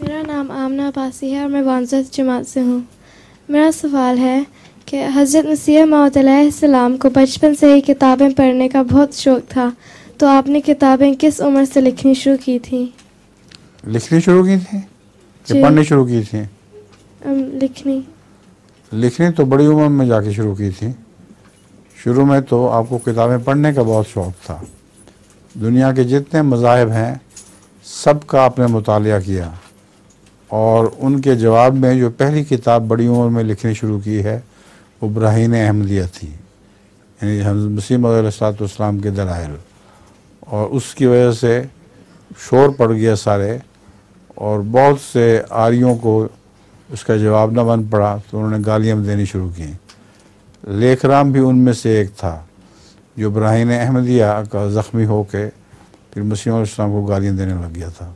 میرا نام آمنہ عباسی ہے اور میں 52 جماعت سے ہوں. میرا سوال ہے کہ حضرت مسیح موعود علیہ السلام کو بچپن سے ہی کتابیں پڑھنے کا بہت شوق تھا، تو آپ نے کتابیں کس عمر سے لکھنی شروع کی تھیں؟ لکھنی شروع کی تھی کہ جی پڑھنی شروع کی تھی؟ لکھنی تو بڑی عمر میں جا کے شروع کی تھی. شروع میں تو آپ کو کتابیں پڑھنے کا بہت شوق تھا. دنیا کے جتنے مذاہب ہیں سب کا آپ نے مطالعہ کیا، اور ان کے جواب میں جو پہلی کتاب بڑی عمر میں لکھنی شروع کی ہے وہ براہین احمدیہ تھی، یعنی حضرت مسیح موعود علیہ السلام کے دلائل. اور اس کی وجہ سے شور پڑ گیا سارے، اور بہت سے آریوں کو اس کا جواب نہ بن پڑا تو انہوں نے گالیاں دینی شروع کی. لیکھ رام بھی ان میں سے ایک تھا جو براہین احمدیہ کا زخمی ہو کے پھر مسیح علیہ السلام کو گالیاں دینے لگ گیا تھا.